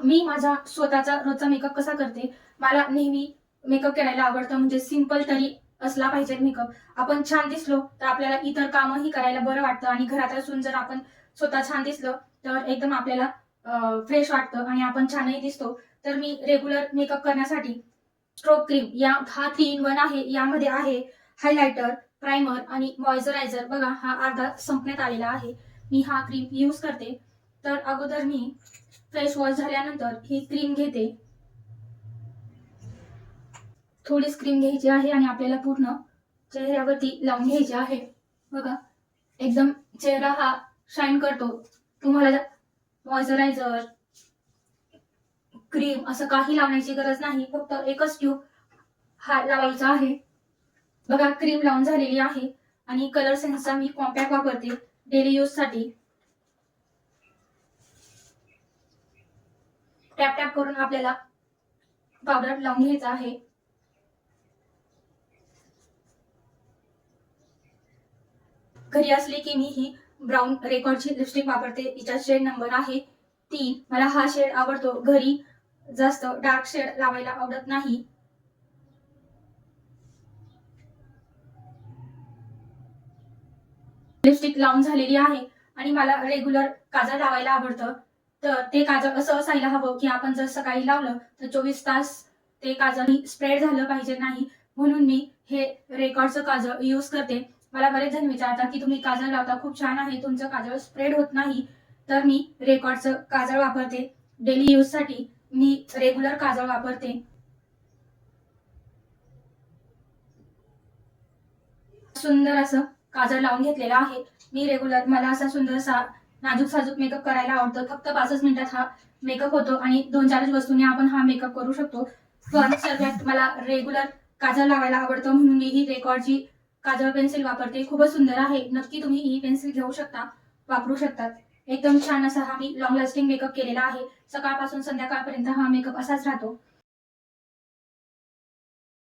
मी माझा स्वतःचा रोजचा मेकअप कसा करते. मला नेहमी मेकअप करायला आवडतं, म्हणजे सिंपल तरी असला पाहिजे मेकअप. आपण छान दिसलो तर आपल्याला इतर कामही करायला बरं वाटतं आणि घरात असून जर आपण स्वतः छान दिसलो तर एकदम आपल्याला फ्रेश वाटतं आणि आपण छानही दिसतो. तर मी रेग्युलर मेकअप करण्यासाठी स्ट्रोक क्रीम हा 3 in 1 आहे. यामध्ये आहे हायलायटर, प्रायमर आणि मॉइश्चरायझर. बघा, हा अर्धा संपण्यात आलेला आहे. मी हा क्रीम यूज करते. तर अगोदर मी फेस वॉश झाल्यानंतर ही क्रीम घेते. थोडीच क्रीम घ्यायची आहे आणि आपल्याला पूर्ण चेहऱ्यावरती लावून घ्यायची आहे. बघा, एकदम चेहरा हा शाईन करतो. तुम्हाला मॉइश्चरायझर, क्रीम असं काही लावण्याची गरज नाही. फक्त एकच ट्यूब हा लावायचा आहे. बघा, क्रीम लावून झालेली आहे आणि कलर सेन्सचा मी कॉम्पॅक्ट वापरते डेली यूज साठी. टॅप टॅप करून आपल्याला पावडर लावून घ्यायचा आहे. घरी असली की मी ही ब्राऊन रेकॉर्डची लिपस्टिक वापरते. हिचा शेड नंबर आहे 3. मला हा शेड आवडतो. घरी जास्त डार्क शेड लावायला आवडत नाही. लिपस्टिक लावून झालेली आहे आणि मला रेग्युलर काजळ लावायला आवडतं. तर ते काजळ असं असायला हवं की आपण जर सकाळी लावलं तर 24 तास ते काजळ स्प्रेड झालं पाहिजे नाही. म्हणून मी हे रेकॉर्डचं काजळ यूज करते. मला बरेच जण विचारतात की तुम्ही काजळ लावता, खूप छान आहे, तुमचं काजळ स्प्रेड होत नाही. तर मी रेकॉर्डचं काजळ वापरते. डेली यूज साठी मी रेग्युलर काजळ वापरते. सुंदर असं काजळ लावून घेतलेलं आहे. मी रेग्युलर मला असा सुंदरसा नाजूक साजूक मेकअप करायला आवडतं. फक्त 5च मिनिटात हा मेकअप होतो आणि 2-4 वस्तूंनी आपण हा मेकअप करू शकतो. पण सर्वात मला रेग्युलर काजळ लावायला आवडतं, म्हणून मी ही रेकॉर्डची काजळ पेन्सिल वापरते. खूपच सुंदर आहे. नक्की तुम्ही ही पेन्सिल घेऊ शकता, वापरू शकतात. एकदम छान असा हा मी लॉंग लास्टिंग मेकअप केलेला आहे. सकाळपासून संध्याकाळपर्यंत हा मेकअप असाच राहतो.